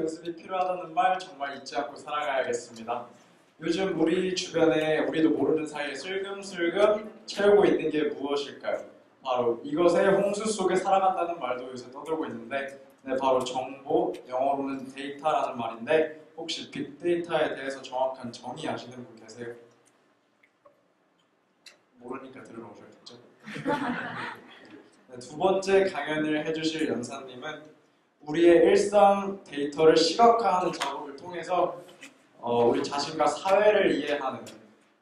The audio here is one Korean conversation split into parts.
연습이 필요하다는 말 정말 잊지 않고 살아가야겠습니다. 요즘 우리 주변에 우리도 모르는 사이에 슬금슬금 채우고 있는 게 무엇일까요? 바로 이것의 홍수 속에 살아간다는 말도 요새 떠들고 있는데 네, 바로 정보, 영어로는 데이터라는 말인데 혹시 빅데이터에 대해서 정확한 정의 아시는 분 계세요? 모르니까 들으러 오셨겠죠? 네, 두 번째 강연을 해주실 연사님은 우리의 일상 데이터를 시각화하는 작업을 통해서 우리 자신과 사회를 이해하는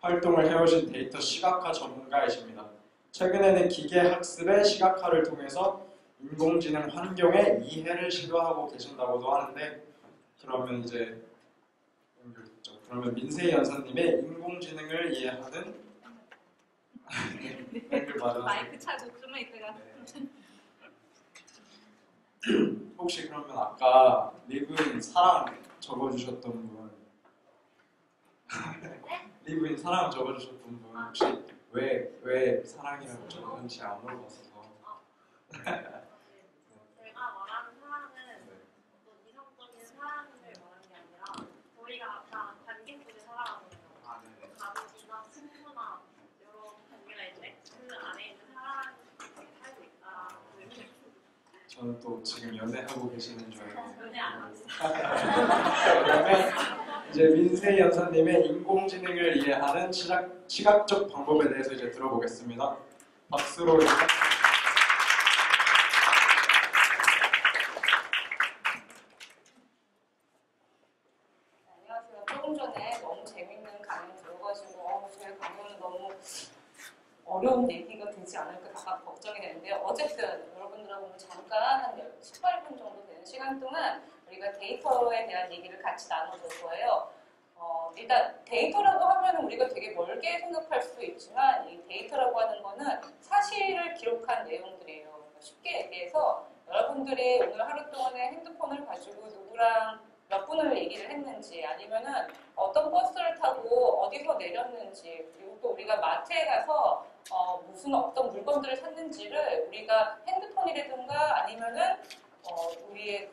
활동을 해오신 데이터 시각화 전문가이십니다. 최근에는 기계학습의 시각화를 통해서 인공지능 환경의 이해를 시도하고 계신다고도 하는데 그러면 이제 그러면 민세희 연사님의 인공지능을 이해하는 마이크 차고 좀만 있다가 혹시 그러면 아까 리브인 사랑 적어주셨던 분 리브인 사랑 적어주셨던 분 혹시 왜 사랑이라고 적었는지 안 물어봤어서 제가 말하는 사랑은 어떤 이성적인 사랑을 말하는 게 아니라 저희가 다 관계 속에 살아가거든요. 가족이나 친구나 여러 관계가 있는데 그 안에 있는 사랑이 살고 있다. 저는 또 지금 연애하고 계시는 줄 알고 연애 안 하고 그러면 이제 민세희 연사님의 인공지능을 이해하는 시각적 방법에 대해서 이제 들어보겠습니다. 박수로 안녕하세요. 조금 전에 너무 재밌는 강연 들어가지고 저희 강연은 너무 어려운 얘기가 되지 않을까 약간 걱정이 되는데요. 어쨌든 여러분들하고 오늘 잠깐 한 18분 정도 되는 시간 동안 우리가 데이터에 대한 얘기를 같이 나눠볼 거예요. 일단 데이터라고 하면 우리가 되게 멀게 생각할 수도 있지만 이 데이터라고 하는 거는 사실을 기록한 내용들이에요. 쉽게 얘기해서 여러분들이 오늘 하루 동안에 핸드폰을 가지고 누구랑 몇 분을 얘기를 했는지 아니면은 어떤 버스를 타고 어디서 내렸는지 그리고 또 우리가 마트에 가서 무슨 어떤 물건들을 샀는지를 우리가 핸드폰이라든가 아니면은 우리의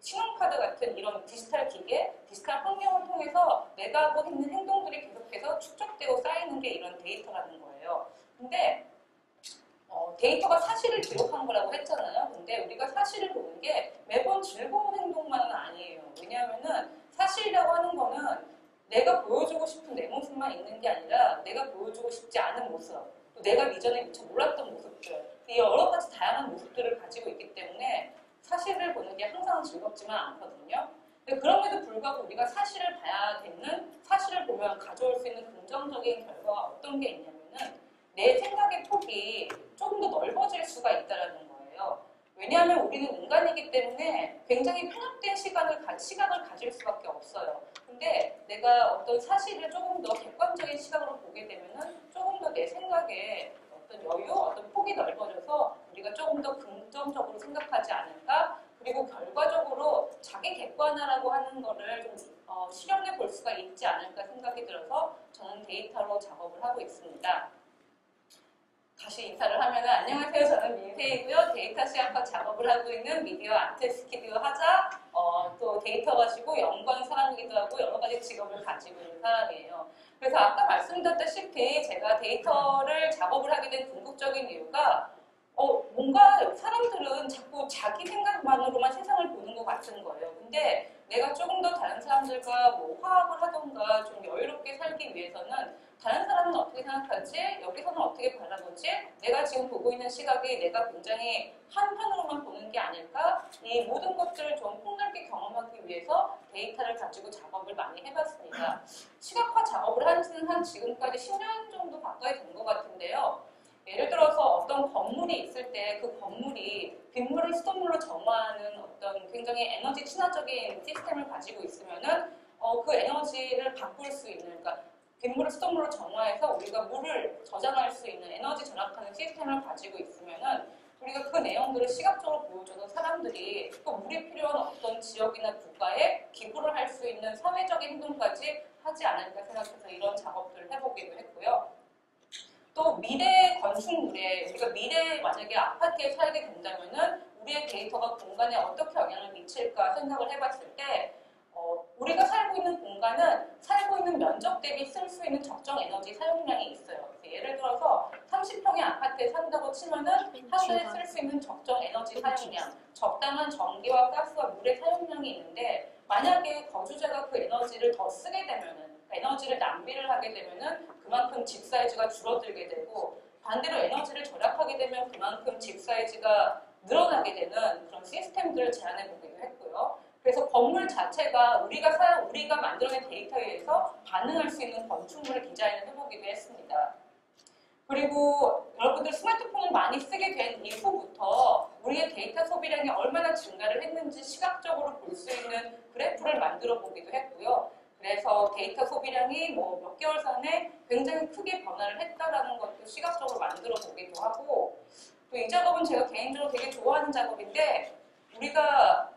신용카드 같은 이런 디지털 기계, 디지털 환경을 통해서 내가 하고 있는 행동들이 계속해서 축적되고 쌓이는 게 이런 데이터라는 거예요. 근데 데이터가 사실을 기록한 거라고 했잖아요. 근데 우리가 사실을 보는 게 매번 즐거운 행동만은 아니에요. 왜냐하면은 사실이라고 하는 거는 내가 보여주고 싶은 내 모습만 있는 게 아니라 내가 보여주고 싶지 않은 모습, 또 내가 이전에 미처 몰랐던 모습들, 이 여러 가지 다양한 모습들을 가지고 있기 때문에 사실을 보는 게 항상 즐겁지만 않거든요. 근데 그럼에도 불구하고 우리가 사실을 봐야되는, 사실을 보면 가져올 수 있는 긍정적인 결과가 어떤 게 있냐면은 내 생각의 폭이 조금 더 넓어질 수가 있다는 거예요. 왜냐하면 우리는 인간이기 때문에 굉장히 편협된 시각을 가질 수밖에 없어요. 근데 내가 어떤 사실을 조금 더 객관적인 시각으로 보게 되면은 조금 더 내 생각에 어떤 여유, 어떤 폭이 넓어져서 우리가 조금 더 긍정적으로 생각하지 않을까? 그리고 결과적으로 자기 객관화라고 하는 거를 좀 실현해 볼 수가 있지 않을까 생각이 들어서 저는 데이터로 작업을 하고 있습니다. 다시 인사를 하면 안녕하세요. 저는 민세이고요. 데이터 시각화 작업을 하고 있는 미디어 아트 스튜디오 하자 또 데이터 가지고 연구하는 사람이기도 하고 여러 가지 직업을 가지고 있는 사람이에요. 그래서 아까 말씀드렸다시피 제가 데이터를 작업을 하게 된 궁극적인 이유가 뭔가 사람들은 자꾸 자기 생각만으로만 세상을 보는 것 같은 거예요. 근데 내가 조금 더 다른 사람들과 화합을 하던가 좀 여유롭게 살기 위해서는 다른 사람은 어떻게 생각하지? 여기서는 어떻게 바라보지? 내가 지금 보고 있는 시각이 내가 굉장히 한편으로만 보는 게 아닐까? 이 모든 것들을 좀 폭넓게 경험하기 위해서 데이터를 가지고 작업을 많이 해봤습니다. 시각화 작업을 한 지는 한 지금까지 10년 정도 가까이 된 것 같은데요. 예를 들어서 어떤 건물이 있을 때 그 건물이 빗물을 수돗물로 정화하는 어떤 굉장히 에너지 친화적인 시스템을 가지고 있으면은 그 에너지를 바꿀 수 있는, 그러니까 빗물을 수돗물로 정화해서 우리가 물을 저장할 수 있는 에너지 전압하는 시스템을 가지고 있으면은 우리가 그 내용들을 시각적으로 보여줘서 사람들이 또 물이 필요한 어떤 지역이나 국가에 기부를 할 수 있는 사회적인 행동까지 하지 않을까 생각해서 이런 작업들을 해보기도 했고요. 또 미래 건축물에 우리가 미래에 만약에 아파트에 살게 된다면은 우리의 데이터가 공간에 어떻게 영향을 미칠까 생각을 해봤을 때 우리가 살고 있는 공간은 살고 있는 면적 대비 쓸 수 있는 적정 에너지 사용량이 있어요. 예를 들어서 30평의 아파트에 산다고 치면은 한 달에 쓸 수 있는 적정 에너지 사용량, 적당한 전기와 가스와 물의 사용량이 있는데 만약에 거주자가 그 에너지를 더 쓰게 되면은 그러니까 에너지를 낭비를 하게 되면은 그만큼 집 사이즈가 줄어들게 되고 반대로 에너지를 절약하게 되면 그만큼 집 사이즈가 늘어나게 되는 그런 시스템들을 제안해 보기도 했고요. 그래서 건물 자체가 우리가 만들어낸 데이터에 의해서 반응할 수 있는 건축물을 디자인을 해보기도 했습니다. 그리고 여러분들 스마트폰을 많이 쓰게 된 이후부터 우리의 데이터 소비량이 얼마나 증가를 했는지 시각적으로 볼 수 있는 그래프를 만들어 보기도 했고요. 그래서 데이터 소비량이 몇 개월 전에 굉장히 크게 변화를 했다라는 것도 시각적으로 만들어 보기도 하고 또 이 작업은 제가 개인적으로 되게 좋아하는 작업인데 우리가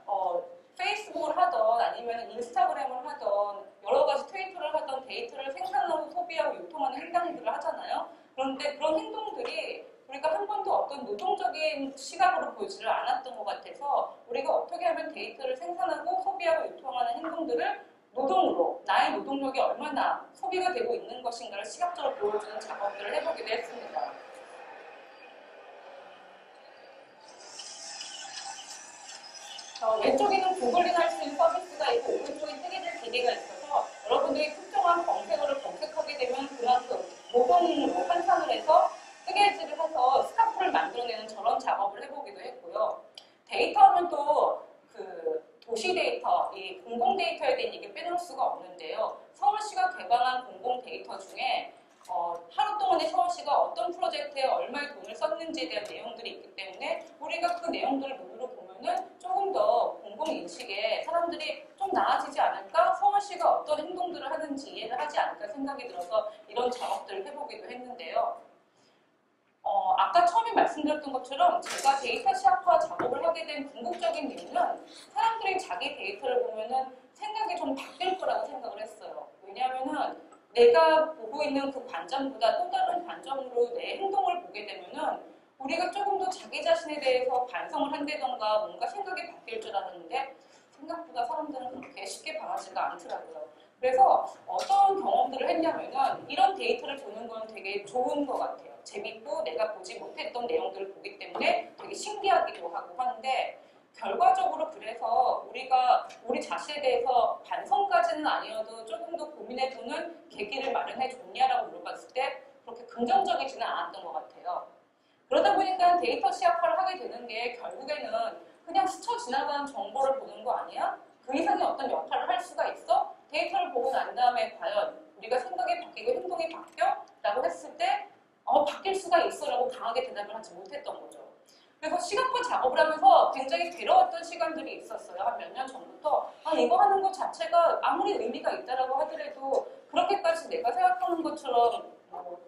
페이스북을 하던 아니면 인스타그램을 하던 여러 가지 트위터를 하던 데이터를 생산하고 소비하고 유통하는 행동들을 하잖아요. 그런데 그런 행동들이 우리가 한 번도 어떤 노동적인 시각으로 보지를 않았던 것 같아서 우리가 어떻게 하면 데이터를 생산하고 소비하고 유통하는 행동들을 노동으로 나의 노동력이 얼마나 소비가 되고 있는 것인가를 시각적으로 보여주는 작업들을 해보기도 했습니다. 왼쪽에는 구글링 할 수 있는 서비스가 있고 오른쪽에 뜨개질 기계가 있어서 여러분들이 특정한 검색어를 검색하게 되면 그만큼 노동으로 환산을 해서 뜨개질을 해서 스카프를 만들어내는 저런 작업을 해보기도 했고요. 데이터 하면 또 도시 데이터, 이 공공 데이터에 대한 얘기 빼놓을 수가 없는데요. 서울시가 개방한 공공 데이터 중에 하루 동안에 서울시가 어떤 프로젝트에 얼마의 돈을 썼는지에 대한 내용들이 있기 때문에 우리가 그 내용들을 눈으로 보면은 조금 더 공공인식에 사람들이 좀 나아지지 않을까? 서울시가 어떤 행동들을 하는지 이해를 하지 않을까 생각이 들어서 이런 작업들을 해보기도 했는데요. 아까 처음에 말씀드렸던 것처럼 제가 데이터 시각화 작업을 하게 된 궁극적인 이유는 사람들이 자기 데이터를 보면은 생각이 좀 바뀔 거라고 생각을 했어요. 왜냐하면은 내가 보고 있는 그 관점보다 또 다른 관점으로 내 행동을 보게 되면은 우리가 조금 더 자기 자신에 대해서 반성을 한다던가 뭔가 생각이 바뀔 줄 알았는데 생각보다 사람들은 그렇게 쉽게 변하지가 않더라고요. 그래서 어떤 경험들을 했냐면은 이런 데이터를 보는 건 되게 좋은 것 같아요. 재밌고 내가 보지 못했던 내용들을 보기 때문에 되게 신기하기도 하고 하는데 결과적으로 그래서 우리가 우리 자신에 대해서 반성까지는 아니어도 조금 더 고민해보는 계기를 마련해 줬냐라고 물어봤을 때 그렇게 긍정적이지는 않았던 것 같아요. 그러다 보니까 데이터 시각화를 하게 되는 게 결국에는 그냥 스쳐 지나가는 정보를 보는 거 아니야? 그 이상의 어떤 역할을 할 수가 있어? 데이터를 보고 난 다음에 과연 우리가 생각이 바뀌고 행동이 바뀌어? 라고 했을 때 바뀔 수가 있어 라고 강하게 대답을 하지 못했던 거죠. 그래서 시각화 작업을 하면서 굉장히 괴로웠던 시간들이 있었어요. 한 몇 년 전부터 이거 하는 것 자체가 아무리 의미가 있다라고 하더라도 그렇게까지 내가 생각하는 것처럼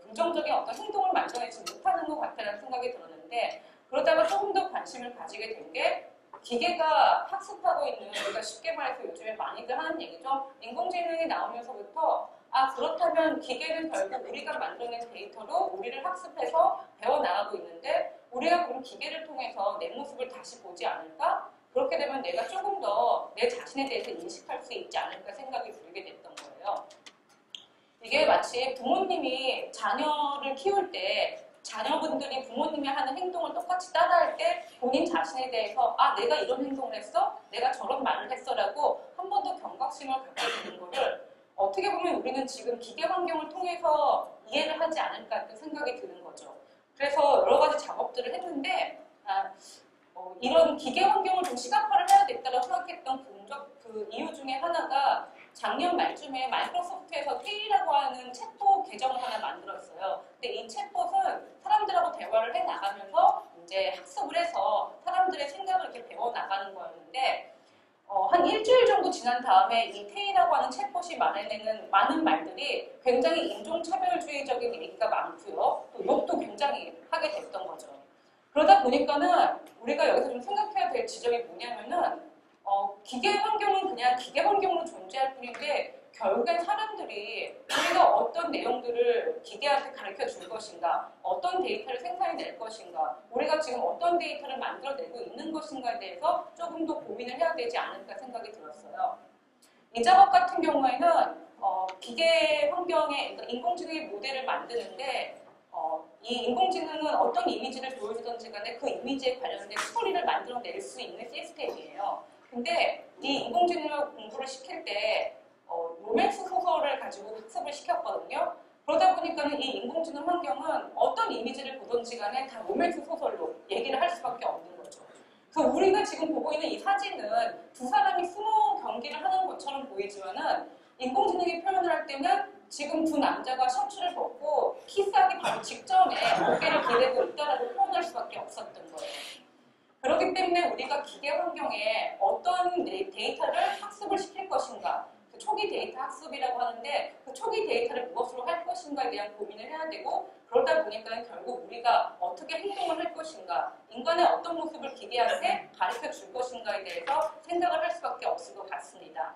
긍정적인 어떤 행동을 만들어내지 못하는 것 같다는 생각이 들었는데 그러다가 조금 더 관심을 가지게 된 게 기계가 학습하고 있는 우리가 쉽게 말해서 요즘에 많이들 하는 얘기죠. 인공지능이 나오면서부터 그렇다면 기계는 결국 우리가 만들어낸 데이터로 우리를 학습해서 배워나가고 있는데 우리가 그럼 기계를 통해서 내 모습을 다시 보지 않을까? 그렇게 되면 내가 조금 더 내 자신에 대해서 인식할 수 있지 않을까 생각이 들게 됐던 거예요. 이게 마치 부모님이 자녀를 키울 때 자녀분들이 부모님이 하는 행동을 똑같이 따라할 때 본인 자신에 대해서 내가 이런 행동을 했어? 내가 저런 말을 했어라고 한 번 더 경각심을 갖게 되는 거를 어떻게 보면 우리는 지금 기계 환경을 통해서 이해를 하지 않을까 하는 생각이 드는 거죠. 그래서 여러 가지 작업들을 했는데 이런 기계 환경을 좀 시각화를 해야겠다고 생각했던 그 이유 중에 하나가 작년 말쯤에 마이크로소프트에서 테일이라고 하는 챗봇 계정을 하나 만들었어요. 근데 이 챗봇은 사람들하고 대화를 해나가면서 이제 학습을 해서 사람들의 생각을 이렇게 배워나가는 거였는데 한 일주일 정도 지난 다음에 이 테이라고 하는 챗봇이 말해내는 많은 말들이 굉장히 인종차별주의적인 얘기가 많고요. 또 욕도 굉장히 하게 됐던 거죠. 그러다 보니까는 우리가 여기서 좀 생각해야 될 지점이 뭐냐면은 기계 환경은 그냥 기계 환경으로 존재할 뿐인데 결국엔 사람들이 우리가 어떤 내용들을 기계한테 가르쳐 줄 것인가, 어떤 데이터를 생산해낼 것인가, 우리가 지금 어떤 데이터를 만들어내고 있는 것인가에 대해서 조금 더 고민을 해야 되지 않을까 생각이 들었어요. 이 작업 같은 경우에는 기계 환경에 그러니까 인공지능의 모델을 만드는데 이 인공지능은 어떤 이미지를 보여주든지 간에 그 이미지에 관련된 스토리를 만들어낼 수 있는 시스템이에요. 근데 이 인공지능을 공부를 시킬 때 로맨스 소설을 가지고 학습을 시켰거든요. 그러다 보니까는 이 인공지능 환경은 어떤 이미지를 보든지 간에 다 로맨스 소설로 얘기를 할 수밖에 없는 거죠. 그래서 우리가 지금 보고 있는 이 사진은 두 사람이 스모 경기를 하는 것처럼 보이지만은 인공지능이 표현을 할 때는 지금 두 남자가 셔츠를 벗고 키스하기 바로 직전에 어깨를 기대고 있다라고 표현할 수밖에 없었던 거예요. 그렇기 때문에 우리가 기계 환경에 어떤 데이터를 학습을 시킬 것인가, 그 초기 데이터 학습이라고 하는데 그 초기 데이터를 무엇으로 할 것인가에 대한 고민을 해야 되고 그러다 보니까 결국 우리가 어떻게 행동을 할 것인가, 인간의 어떤 모습을 기계한테 가르쳐 줄 것인가에 대해서 생각을 할 수밖에 없을 것 같습니다.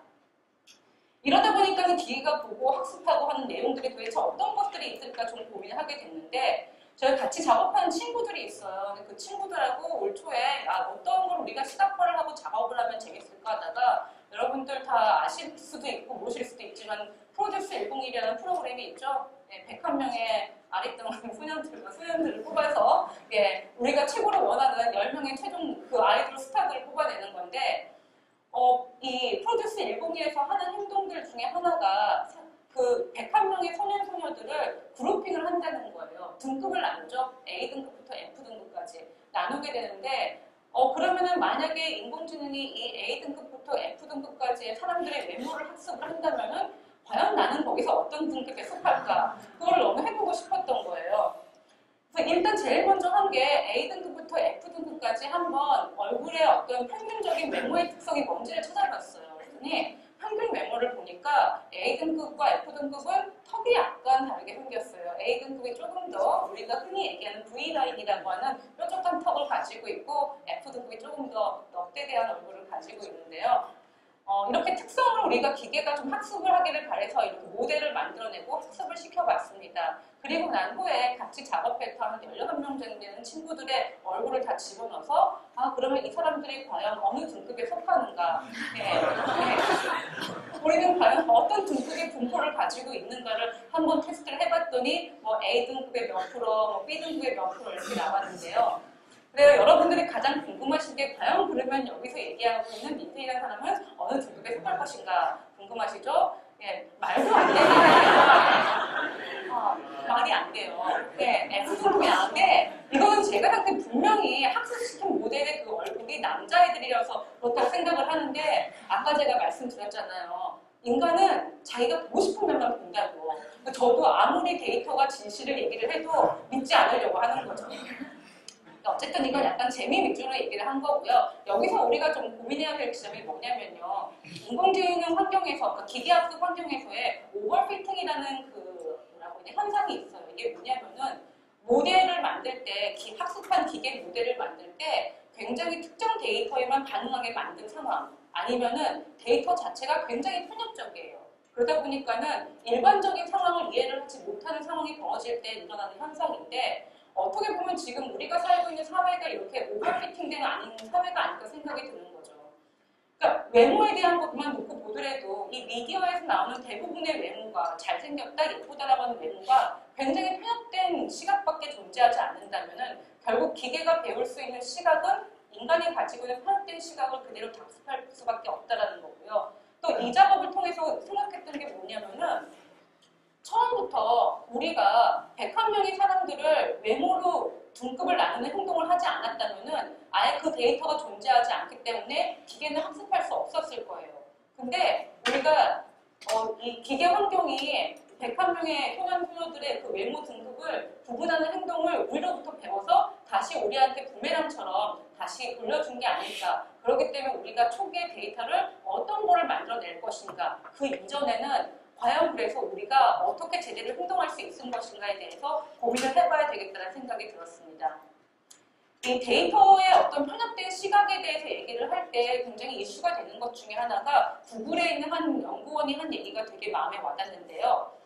이러다 보니까 기계가 보고 학습하고 하는 내용들이 도대체 어떤 것들이 있을까 좀 고민을 하게 됐는데 저희 같이 작업하는 친구들이 있어요. 그 친구들하고 올 초에 어떤 걸 우리가 시각화를 하고 작업을 하면 재밌을까 하다가 여러분들 다 아실 수도 있고 모르실 수도 있지만 프로듀스 101이라는 프로그램이 있죠. 101명의 아리따운 소년들을 뽑아서 우리가 최고로 원하는 10명의 최종 그 아이돌 스타들을 뽑아내는 건데 이 프로듀스 101에서 하는 행동들 중에 하나가 그 101명의 소년 소녀들을 그룹핑을 한다는 거예요. 등급을 나누죠. A등급부터 F등급까지 나누게 되는데 그러면은 만약에 인공지능이 이 A등급부터 F등급까지의 사람들의 외모를 학습을 한다면은 과연 나는 거기서 어떤 등급에 속할까? 그걸 너무 해보고 싶었던 거예요. 그래서 일단 제일 먼저 한 게 A등급부터 F등급까지 한번 얼굴의 어떤 평균적인 외모의 특성이 뭔지를 찾아봤어요. 그랬더니 평균 외모를 보니까 A등급과 F등급은 턱이 약간 다르게 생겼어요. A등급이 조금 더 우리가 흔히 얘기하는 V라인이라고 하는 뾰족한 턱을 가지고 있고 F등급이 조금 더 넉대대한 얼굴을 가지고 있는데요. 이렇게 특성을 우리가 기계가 좀 학습을 하기를 바래서 이렇게 모델을 만들어내고 학습을 시켜봤습니다. 그리고 난 후에 같이 작업했던 한 16명 정도 되는 친구들의 얼굴을 다 집어넣어서 그러면 이 사람들이 과연 어느 등급에 속하는가 우리는 과연 어떤 등급의 분포를 가지고 있는가를 한번 테스트를 해봤더니 뭐 A등급의 몇 프로, 뭐 B등급의 몇 프로 이렇게 나왔는데요. 그래요. 여러분들이 가장 궁금하신 게 과연 그러면 여기서 얘기하고 있는 민트이라는 사람은 어느 등급에 속할 것인가 궁금하시죠? 말도 안 되는 말이 안 돼요. F등급이 나은데 이거는 제가 봤을 때 분명히 학습시킨 모델의 그 얼굴이 남자애들이라서 그렇다고 생각을 하는데 아까 제가 말씀드렸잖아요. 인간은 자기가 보고 싶은 면만 본다고. 저도 아무리 데이터가 진실을 얘기를 해도 믿지 않으려고 하는 거죠. 어쨌든 이건 약간 재미 위주로 얘기를 한 거고요. 여기서 우리가 좀 고민해야 될 지점이 뭐냐면요. 인공지능 환경에서, 그러니까 기계학습 환경에서의 오버피팅이라는 현상이 있어요. 이게 뭐냐면은 모델을 만들 때, 학습한 기계 모델을 만들 때 굉장히 특정 데이터에만 반응하게 만든 상황, 아니면은 데이터 자체가 굉장히 편협적이에요. 그러다 보니까는 일반적인 상황을 이해를 하지 못하는 상황이 벌어질 때 일어나는 현상인데 어떻게 보면 지금 우리가 살고 있는 사회가 이렇게 오버피팅된 아닌 사회가 아닐까 생각이 드는 거죠. 그러니까 외모에 대한 것만 놓고 보더라도 이 미디어에서 나오는 대부분의 외모가 잘생겼다, 예쁘다라고 하는 외모가 굉장히 편협된 시각밖에 존재하지 않는다면은 결국 기계가 배울 수 있는 시각은 인간이 가지고 있는 편협된 시각을 그대로 답습할 수밖에 없다라는 거고요. 또 이 작업을 통해서 생각했던 게 뭐냐면은 처음부터 우리가 101명의 사람들을 외모로 등급을 나누는 행동을 하지 않았다면은 아예 그 데이터가 존재하지 않기 때문에 기계는 학습할 수 없었을 거예요. 근데 우리가 이 기계 환경이 101명의 소년소녀들의 그 외모 등급을 구분하는 행동을 우리로부터 배워서 다시 우리한테 부메랑처럼 다시 돌려준 게 아닐까. 그렇기 때문에 우리가 초기의 데이터를 어떤 거를 만들어낼 것인가. 그 이전에는 과연 그래서 우리가 어떻게 제대로 행동할 수 있을 것인가에 대해서 고민을 해봐야 되겠다는 생각이 들었습니다. 이 데이터의 어떤 편협된 시각에 대해서 얘기를 할 때 굉장히 이슈가 되는 것 중에 하나가 구글에 있는 한 연구원이 한 얘기가 되게 마음에 와닿는데요.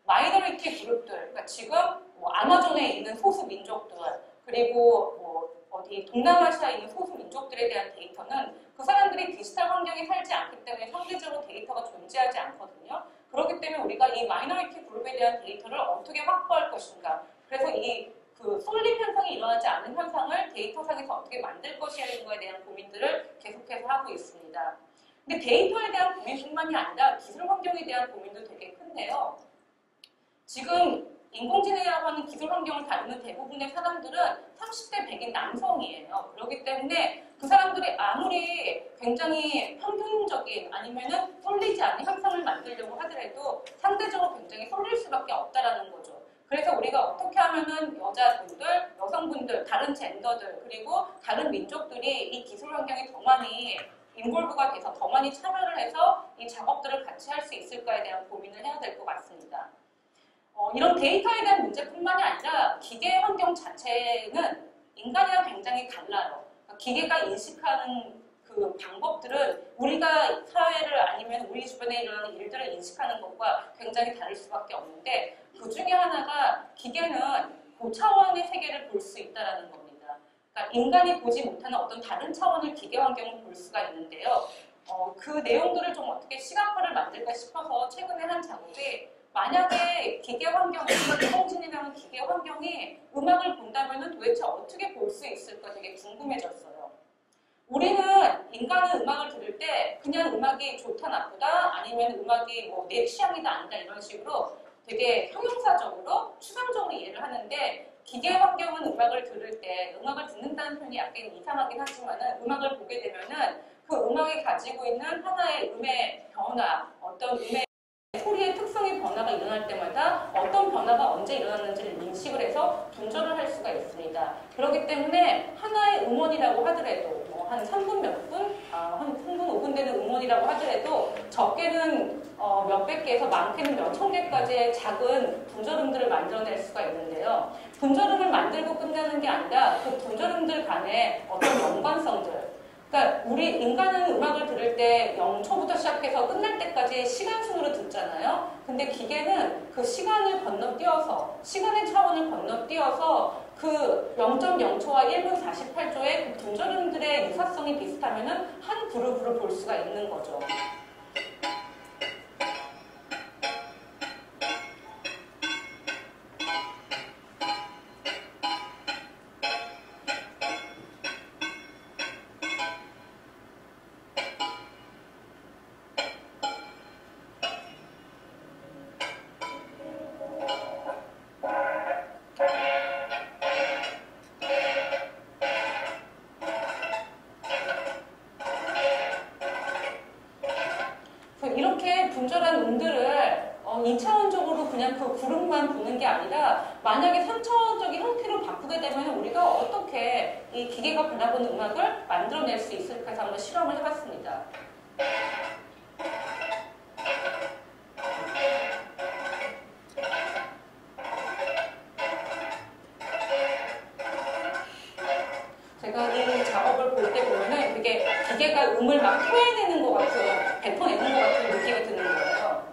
마이너리티 그룹들, 그러니까 지금 뭐 아마존에 있는 소수 민족들, 그리고 뭐 어디 동남아시아에 있는 소수 민족들에 대한 데이터는 그 사람들이 디지털 환경에 살지 않기 때문에 상대적으로 데이터가 존재하지 않거든요. 그렇기 때문에 우리가 이 마이너리티 그룹에 대한 데이터를 어떻게 확보할 것인가. 그래서 그 솔립 현상이 일어나지 않는 현상을 데이터상에서 어떻게 만들 것이냐에 대한 고민들을 계속해서 하고 있습니다. 근데 데이터에 대한 고민뿐만이 아니라 기술 환경에 대한 고민도 되게 큰데요. 지금 인공지능이라고 하는 기술 환경을 다루는 대부분의 사람들은 30대 백인 남성이에요. 그렇기 때문에 그 사람들이 아무리 굉장히 평균적인 아니면은 쏠리지 않는 현상을 만들려고 하더라도 상대적으로 굉장히 쏠릴 수밖에 없다라는 거죠. 그래서 우리가 어떻게 하면은 여자분들, 여성분들, 다른 젠더들, 그리고 다른 민족들이 이 기술 환경에 더 많이 인볼브가 돼서 더 많이 참여를 해서 이 작업들을 같이 할 수 있을까에 대한 고민을 해야 될 것 같습니다. 이런 데이터에 대한 문제뿐만이 아니라 기계 환경 자체는 인간이랑 굉장히 달라요. 그러니까 기계가 인식하는 그 방법들은 우리가 사회를 아니면 우리 주변에 일어나는 일들을 인식하는 것과 굉장히 다를 수밖에 없는데 그 중에 하나가 기계는 고차원의 세계를 볼 수 있다는 겁니다. 그러니까 인간이 보지 못하는 어떤 다른 차원의 기계 환경을 볼 수가 있는데요. 그 내용들을 좀 어떻게 시각화를 만들까 싶어서 최근에 한 작업이 만약에 기계 환경, 인공지능이라는 기계 환경이 음악을 본다면 도대체 어떻게 볼 수 있을까 되게 궁금해졌어요. 우리는 인간은 음악을 들을 때 그냥 음악이 좋다 나쁘다 아니면 음악이 뭐 내 취향이다 아니다 이런 식으로 되게 형용사적으로 추상적으로 이해를 하는데 기계 환경은 음악을 들을 때 음악을 듣는다는 표현이 약간 이상하긴 하지만은 음악을 보게 되면은 그 음악이 가지고 있는 하나의 음의 변화, 어떤 음의 소리의 특성의 변화가 일어날 때마다 어떤 변화가 언제 일어났는지를 인식을 해서 분절을 할 수가 있습니다. 그렇기 때문에 하나의 음원이라고 하더라도 뭐 한 3분 몇 분, 한 3분 5분 되는 음원이라고 하더라도 적게는 몇백 개에서 많게는 몇천 개까지의 작은 분절음들을 만들어낼 수가 있는데요. 분절음을 만들고 끝나는 게 아니라 그 분절음들 간의 어떤 연관성들, 그러니까 우리 인간은 음악을 들을 때 0초부터 시작해서 끝날 때까지 시간순으로 듣잖아요. 근데 기계는 그 시간을 건너뛰어서 시간의 차원을 건너뛰어서 그 0.0초와 1분 48초의 그 분절음들의 유사성이 비슷하면은 한 그룹으로 볼 수가 있는 거죠. 이렇게 분절한 음들을 2차원적으로 그냥 그 구름만 보는 게 아니라 만약에 3차원적인 형태로 바꾸게 되면 우리가 어떻게 이 기계가 바라보는 음악을 만들어낼 수 있을까 해서 한번 실험을 해봤습니다. 제가 이 작업을 볼 때 보면은 되게 기계가 음을 막 토해내는 것 같은, 뱉어내는 것 같은 느낌이 드는 거예요.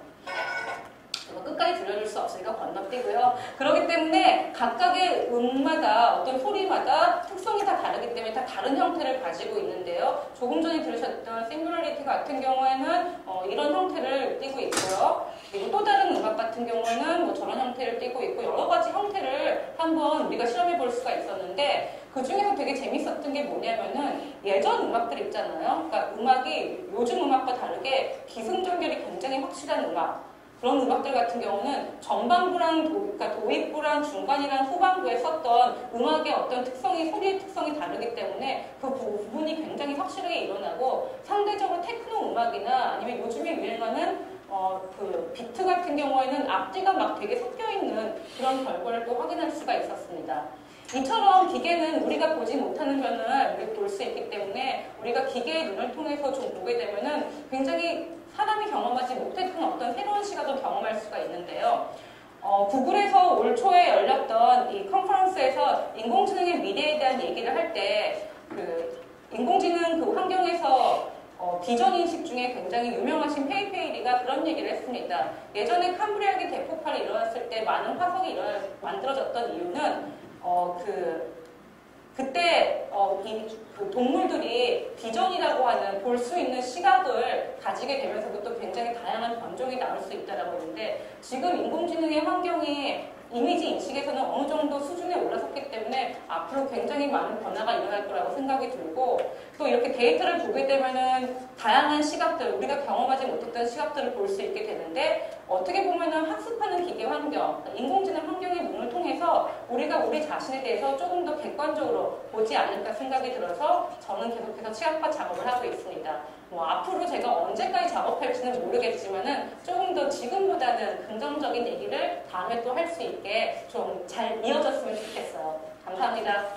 제가 끝까지 들려줄 수 없으니까 건너뛰고요. 그렇기 때문에 각각의 음마다 어떤 소리마다 특성이 다 다르기 때문에 다 다른 형태를 가지고 있는데요. 조금 전에 들으셨던 싱귤러리티 같은 경우에는 이런 형태를 띠고 있고요. 그리고 또 다른 음악 같은 경우는 뭐 저런 형태를 띠고 있고 여러 가지 형태를 한번 우리가 실험해 볼 수가 있었는데 그 중에서 되게 재밌었던 게 뭐냐면은 예전 음악들 있잖아요. 그러니까 음악이 요즘 음악과 다르게 기승전결이 굉장히 확실한 음악. 그런 음악들 같은 경우는 전반부랑 그러니까 도입부랑 중간이랑 후반부에 썼던 음악의 어떤 특성이 소리의 특성이 다르기 때문에 그 부분이 굉장히 확실하게 일어나고 상대적으로 테크노 음악이나 아니면 요즘에 유행하는 그 비트 같은 경우에는 앞뒤가 막 되게 섞여 있는 그런 결과를 또 확인할 수가 있었습니다. 이처럼 기계는 우리가 보지 못하는 면을 볼 수 있기 때문에 우리가 기계의 눈을 통해서 좀 보게 되면은 굉장히 사람이 경험하지 못했던 어떤 새로운 시각을 경험할 수가 있는데요. 구글에서 올 초에 열렸던 이 컨퍼런스에서 인공지능의 미래에 대한 얘기를 할 때 그 인공지능 그 환경에서 비전 인식 중에 굉장히 유명하신 페이페이리가 그런 얘기를 했습니다. 예전에 캄브리아기 대폭발이 일어났을 때 많은 화석이 만들어졌던 이유는 그때 그 동물들이 비전이라고 하는 볼 수 있는 시각을 가지게 되면서부터 굉장히 다양한 변종이 나올 수 있다라고 했는데 지금 인공지능의 환경이 이미지 인식에서는 어느 정도 수준에 올라섰기 때문에 앞으로 굉장히 많은 변화가 일어날 거라고 생각이 들고 또 이렇게 데이터를 보게 되면은 다양한 시각들, 우리가 경험하지 못했던 시각들을 볼 수 있게 되는데 어떻게 보면은 학습하는 기계 환경, 인공지능 환경의 문을 통해서 우리가 우리 자신에 대해서 조금 더 객관적으로 보지 않을까 생각이 들어서 저는 계속해서 치아파 작업을 하고 있습니다. 앞으로 제가 언제까지 작업할지는 모르겠지만은 조금 더 지금보다는 긍정적인 얘기를 다음에 또 할 수 있게 좀 잘 이어졌으면 좋겠어요. 감사합니다.